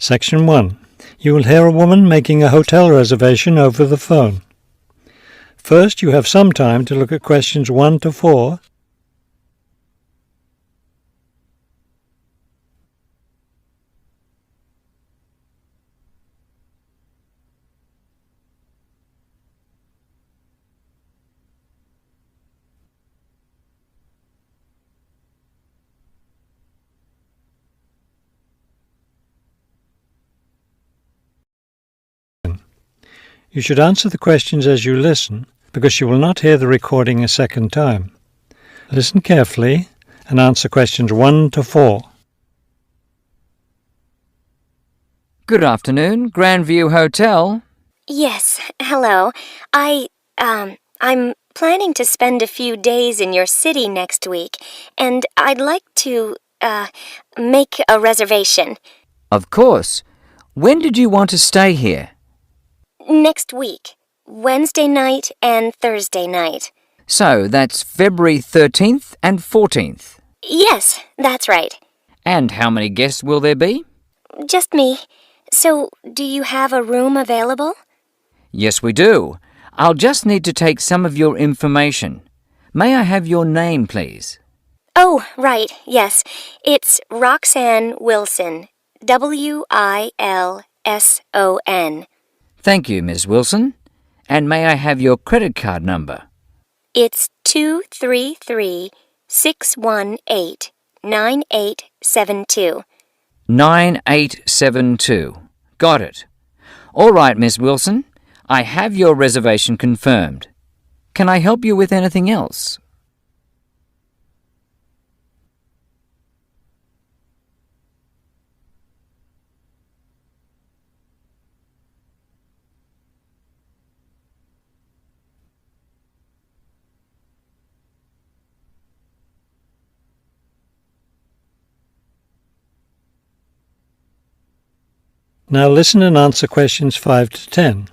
Section 1. You will hear a woman making a hotel reservation over the phone. First, you have some time to look at questions 1 to 4. You should answer the questions as you listen, because you will not hear the recording a second time. Listen carefully and answer questions 1 to 4. Good afternoon, Grandview Hotel. Yes, hello. I'm planning to spend a few days in your city next week, and I'd like to, make a reservation. Of course. When did you want to stay here? Next week, Wednesday night and Thursday night. So that's February 13th and 14th. Yes, that's right. And how many guests will there be? Just me. So, do you have a room available? Yes, we do. I'll just need to take some of your information. May I have your name, please? Oh, right, yes. It's Roxanne Wilson. Wilson. Thank you, Miss Wilson. And may I have your credit card number? It's 233-618-9872. 9872. Got it. All right, Miss Wilson. I have your reservation confirmed. Can I help you with anything else? Now listen and answer questions 5 to 10.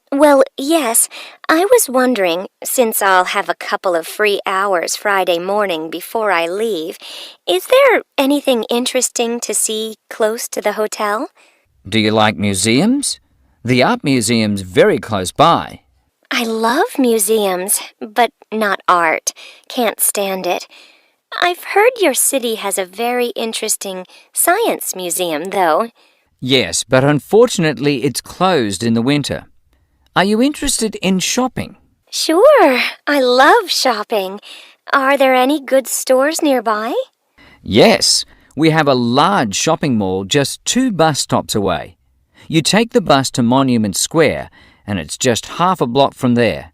Well, yes, I was wondering, since I'll have a couple of free hours Friday morning before I leave, is there anything interesting to see close to the hotel? Do you like museums? The art museum's very close by. I love museums, but not art. Can't stand it. I've heard your city has a very interesting science museum, though. Yes, but unfortunately it's closed in the winter. Are you interested in shopping? Sure, I love shopping. Are there any good stores nearby? Yes, we have a large shopping mall just 2 bus stops away. You take the bus to Monument Square, and it's just half a block from there.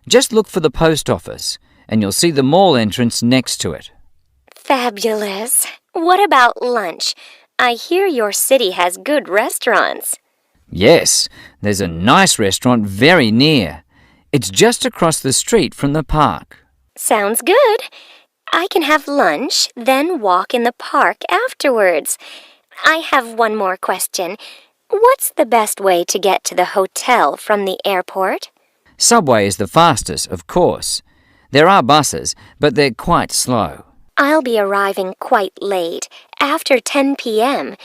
Just look for the post office, and you'll see the mall entrance next to it. Fabulous. What about lunch? I hear your city has good restaurants. Yes, there's a nice restaurant very near. It's just across the street from the park. Sounds good. I can have lunch, then walk in the park afterwards. I have one more question. What's the best way to get to the hotel from the airport? Subway is the fastest, of course. There are buses, but they're quite slow. I'll be arriving quite late, after 10 p.m.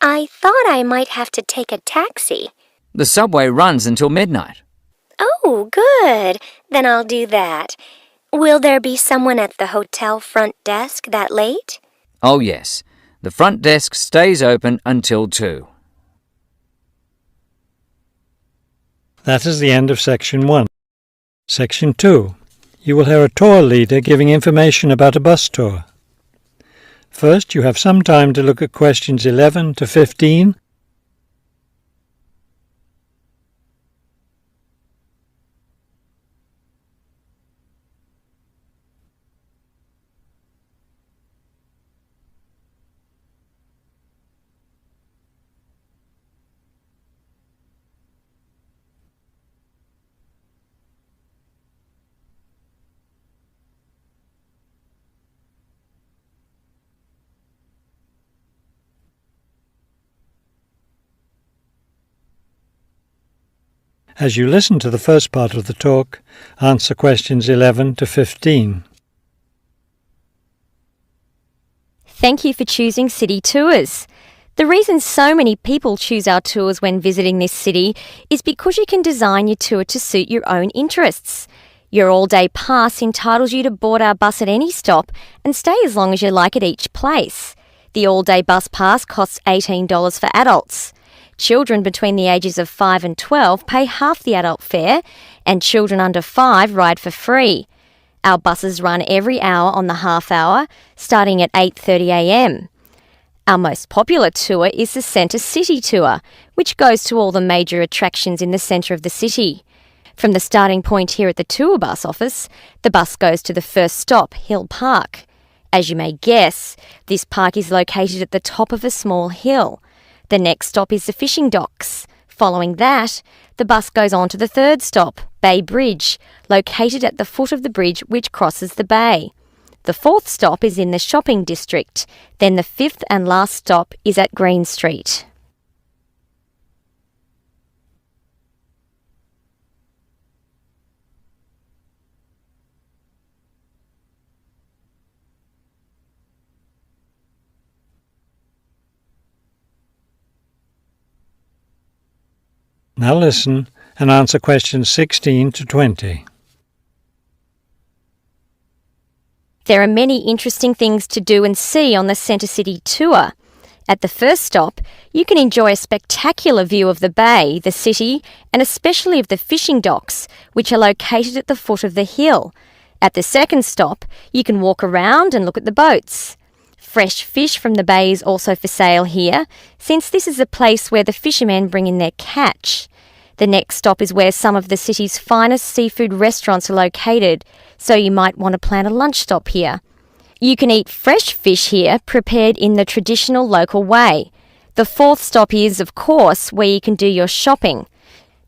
I thought I might have to take a taxi. The subway runs until midnight. Oh, good. Then I'll do that. Will there be someone at the hotel front desk that late? Oh, yes. The front desk stays open until 2. That is the end of Section 1. Section 2. You will hear a tour leader giving information about a bus tour. First, you have some time to look at questions 11 to 15. As you listen to the first part of the talk, answer questions 11 to 15. Thank you for choosing City Tours. The reason so many people choose our tours when visiting this city is because you can design your tour to suit your own interests. Your all-day pass entitles you to board our bus at any stop and stay as long as you like at each place. The all-day bus pass costs $18 for adults. Children between the ages of 5 and 12 pay half the adult fare, and children under 5 ride for free. Our buses run every hour on the half hour, starting at 8:30 a.m. Our most popular tour is the Centre City Tour, which goes to all the major attractions in the centre of the city. From the starting point here at the tour bus office, the bus goes to the first stop, Hill Park. As you may guess, this park is located at the top of a small hill. The next stop is the fishing docks. Following that, the bus goes on to the third stop, Bay Bridge, located at the foot of the bridge which crosses the bay. The fourth stop is in the shopping district. Then the fifth and last stop is at Green Street. Now listen and answer questions 16 to 20. There are many interesting things to do and see on the Centre City Tour. At the first stop, you can enjoy a spectacular view of the bay, the city, and especially of the fishing docks, which are located at the foot of the hill. At the second stop, you can walk around and look at the boats. Fresh fish from the bay is also for sale here, since this is a place where the fishermen bring in their catch. The next stop is where some of the city's finest seafood restaurants are located, so you might want to plan a lunch stop here. You can eat fresh fish here, prepared in the traditional local way. The fourth stop is, of course, where you can do your shopping.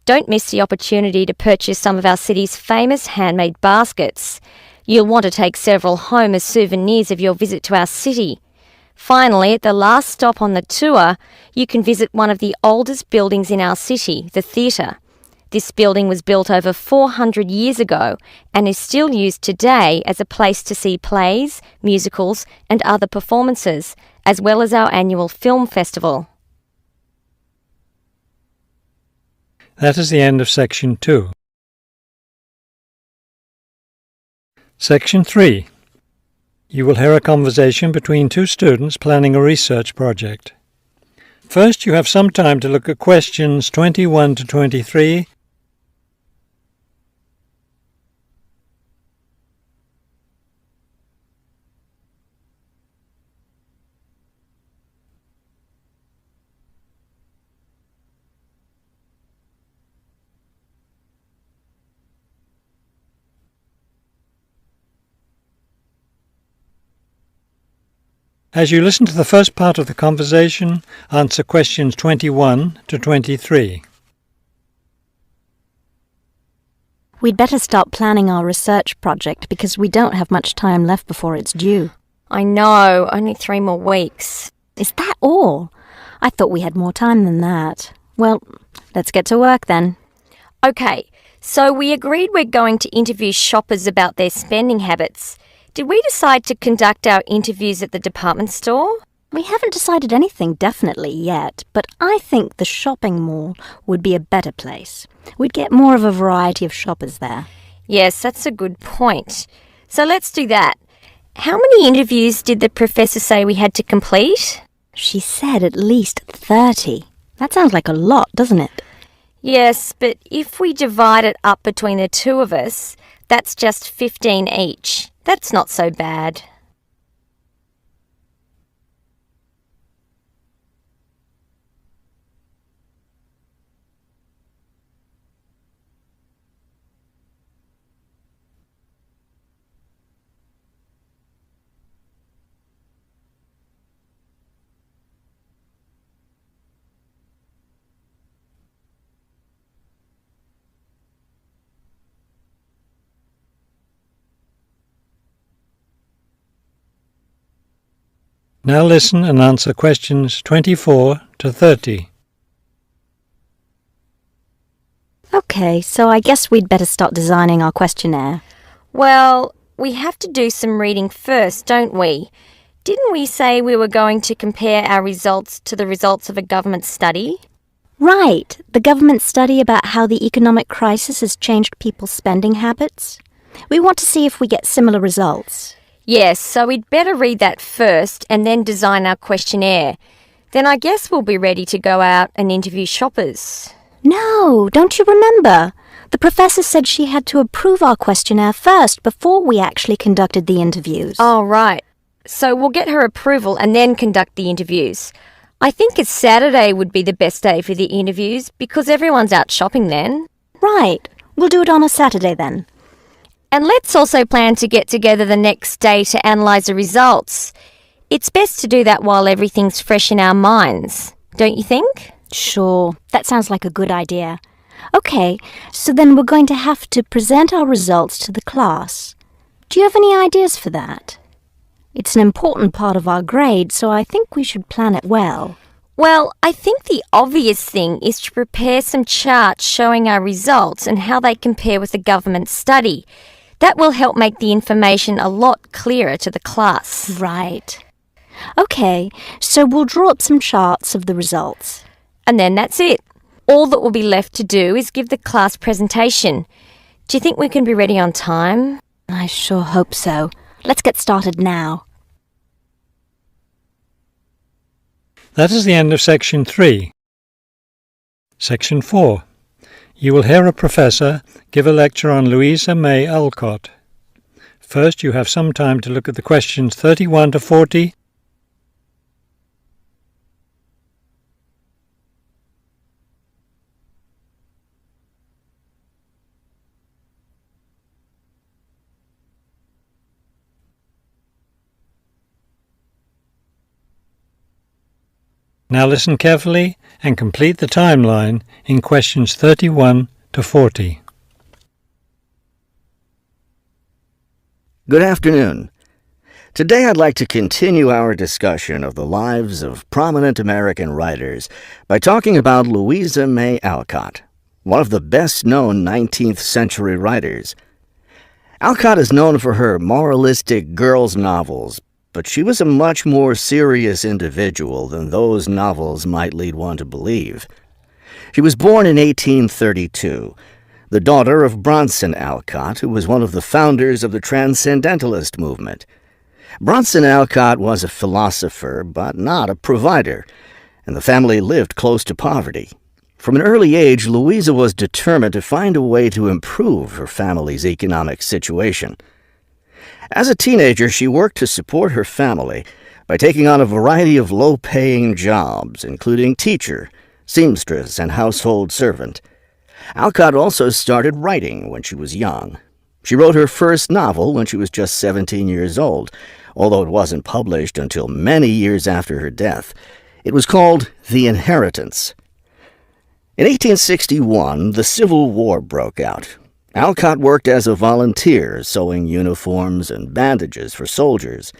Don't miss the opportunity to purchase some of our city's famous handmade baskets. You'll want to take several home as souvenirs of your visit to our city. Finally, at the last stop on the tour, you can visit one of the oldest buildings in our city, the theatre. This building was built over 400 years ago and is still used today as a place to see plays, musicals and other performances, as well as our annual film festival. That is the end of Section 2. Section 3. You will hear a conversation between two students planning a research project. First, you have some time to look at questions 21 to 23 As you listen to the first part of the conversation, answer questions 21 to 23. We'd better start planning our research project because we don't have much time left before it's due. I know, only 3 more weeks. Is that all? I thought we had more time than that. Well, let's get to work then. Okay, so we agreed we're going to interview shoppers about their spending habits. Did we decide to conduct our interviews at the department store? We haven't decided anything definitely yet, but I think the shopping mall would be a better place. We'd get more of a variety of shoppers there. Yes, that's a good point. So let's do that. How many interviews did the professor say we had to complete? She said at least 30. That sounds like a lot, doesn't it? Yes, but if we divide it up between the two of us, that's just 15 each. That's not so bad. Now listen and answer questions 24 to 30. Okay, so I guess we'd better start designing our questionnaire. Well, we have to do some reading first, don't we? didn't we say we were going to compare our results to the results of a government study? Right, the government study about how the economic crisis has changed people's spending habits. We want to see if we get similar results. Yes, so we'd better read that first and then design our questionnaire. Then I guess we'll be ready to go out and interview shoppers. No, don't you remember? The professor said she had to approve our questionnaire first before we actually conducted the interviews. Oh, right. So we'll get her approval and then conduct the interviews. I think it's Saturday would be the best day for the interviews because everyone's out shopping then. Right. We'll do it on a Saturday then. And let's also plan to get together the next day to analyse the results. It's best to do that while everything's fresh in our minds, don't you think? Sure, that sounds like a good idea. Okay, so then we're going to have to present our results to the class. Do you have any ideas for that? It's an important part of our grade, so I think we should plan it well. Well, I think the obvious thing is to prepare some charts showing our results and how they compare with the government study. That will help make the information a lot clearer to the class. Right. Okay, so we'll draw up some charts of the results. And then that's it. All that will be left to do is give the class presentation. Do you think we can be ready on time? I sure hope so. Let's get started now. That is the end of Section 3. Section 4. You will hear a professor give a lecture on Louisa May Alcott. First, you have some time to look at the questions 31 to 40. Now listen carefully and complete the timeline in questions 31 to 40. Good afternoon. Today I'd like to continue our discussion of the lives of prominent American writers by talking about Louisa May Alcott, one of the best-known 19th century writers. Alcott is known for her moralistic girls' novels, but she was a much more serious individual than those novels might lead one to believe. She was born in 1832, the daughter of Bronson Alcott, who was one of the founders of the Transcendentalist movement. Bronson Alcott was a philosopher, but not a provider, and the family lived close to poverty. From an early age, Louisa was determined to find a way to improve her family's economic situation. As a teenager, she worked to support her family by taking on a variety of low-paying jobs, including teacher, seamstress, and household servant. Alcott also started writing when she was young. She wrote her first novel when she was just 17 years old, although it wasn't published until many years after her death. It was called The Inheritance. In 1861, the Civil War broke out. Alcott worked as a volunteer, sewing uniforms and bandages for soldiers.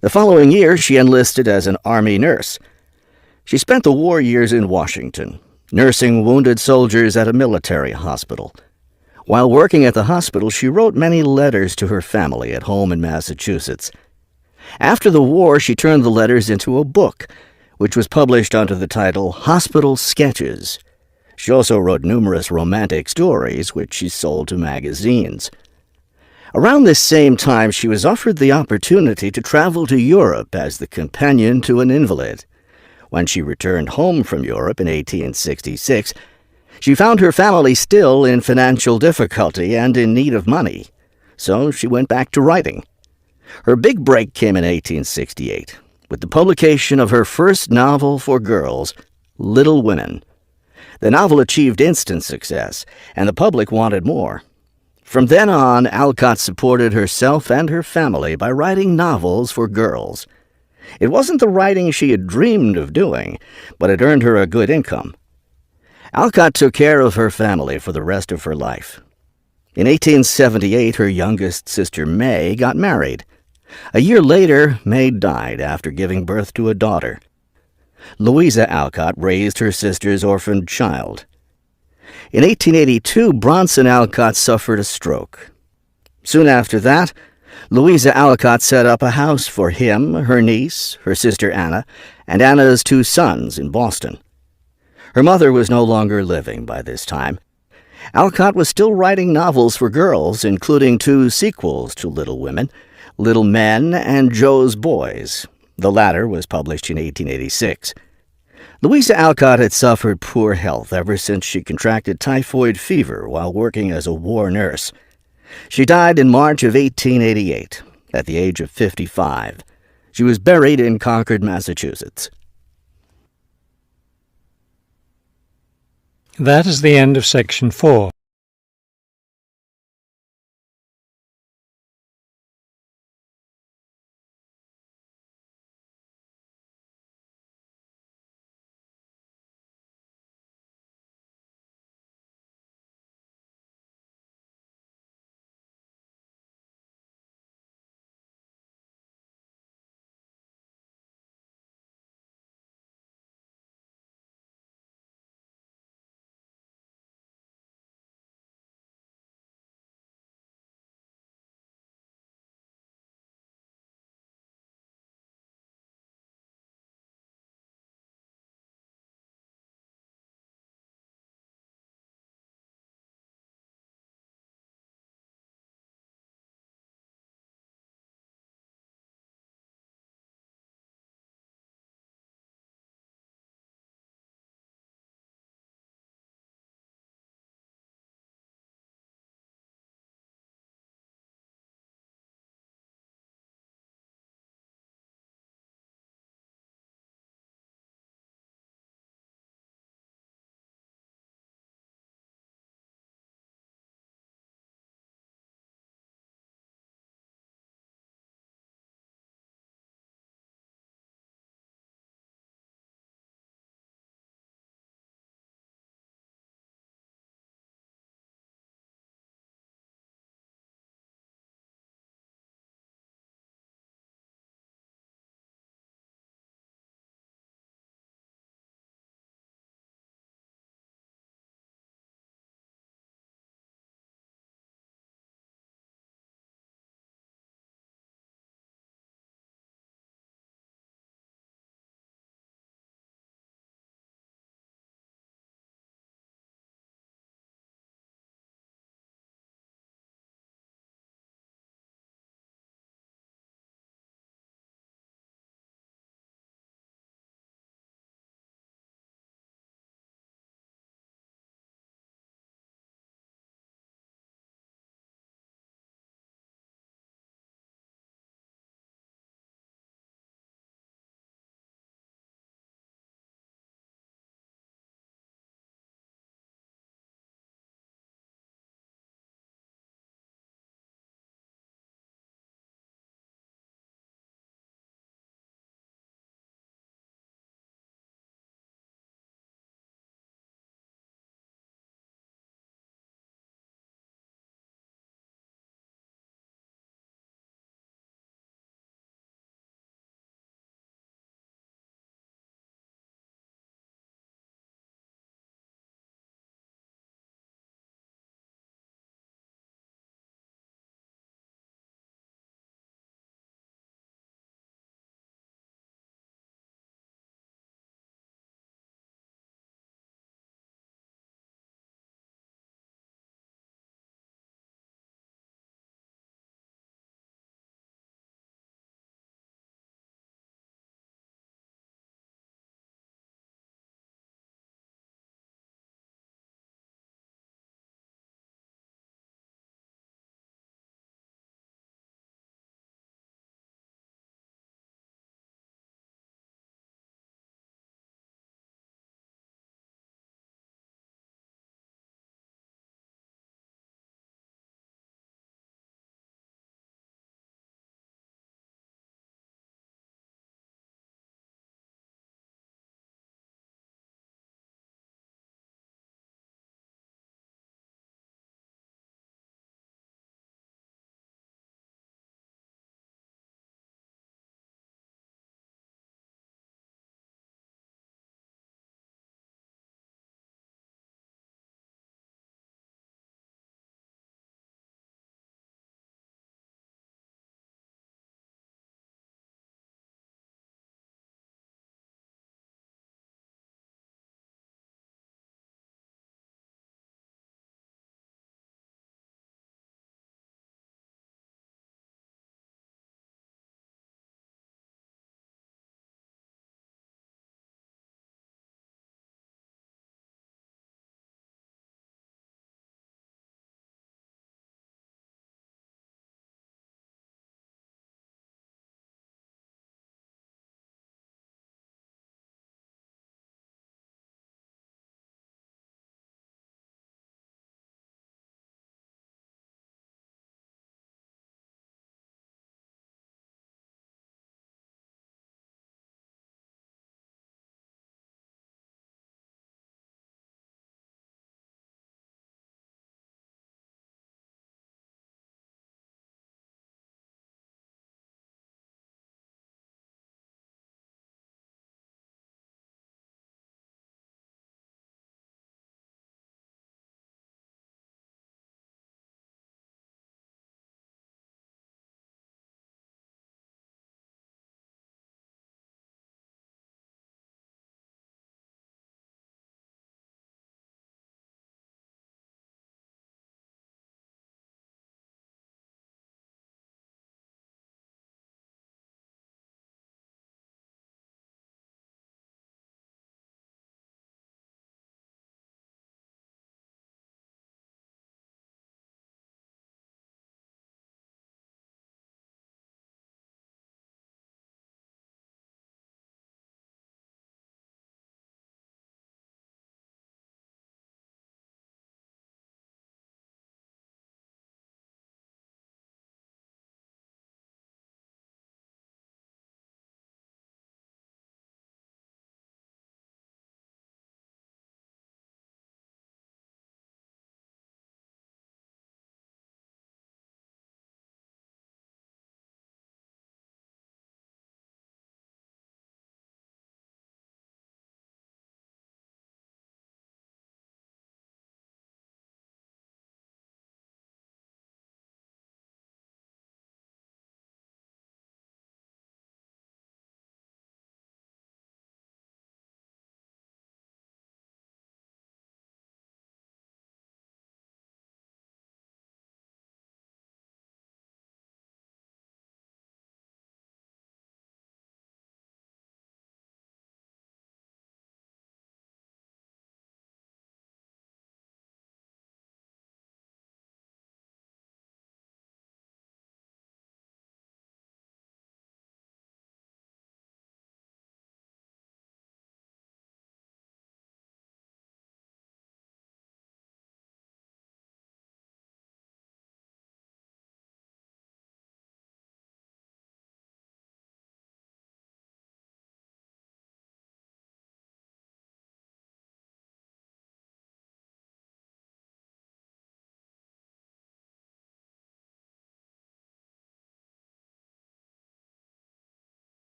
The following year, she enlisted as an Army nurse. She spent the war years in Washington, nursing wounded soldiers at a military hospital. While working at the hospital, she wrote many letters to her family at home in Massachusetts. After the war, she turned the letters into a book, which was published under the title Hospital Sketches. She also wrote numerous romantic stories, which she sold to magazines. Around this same time, she was offered the opportunity to travel to Europe as the companion to an invalid. When she returned home from Europe in 1866, she found her family still in financial difficulty and in need of money, so she went back to writing. Her big break came in 1868, with the publication of her first novel for girls, Little Women. The novel achieved instant success, and the public wanted more. From then on, Alcott supported herself and her family by writing novels for girls. It wasn't the writing she had dreamed of doing, but it earned her a good income. Alcott took care of her family for the rest of her life. In 1878, her youngest sister May got married. A year later, May died after giving birth to a daughter. Louisa Alcott raised her sister's orphaned child. In 1882, Bronson Alcott suffered a stroke. Soon after that, Louisa Alcott set up a house for him, her niece, her sister Anna, and Anna's 2 sons in Boston. Her mother was no longer living by this time. Alcott was still writing novels for girls, including 2 sequels to Little Women, Little Men and Joe's Boys. The latter was published in 1886. Louisa Alcott had suffered poor health ever since she contracted typhoid fever while working as a war nurse. She died in March of 1888, at the age of 55. She was buried in Concord, Massachusetts. That is the end of section 4.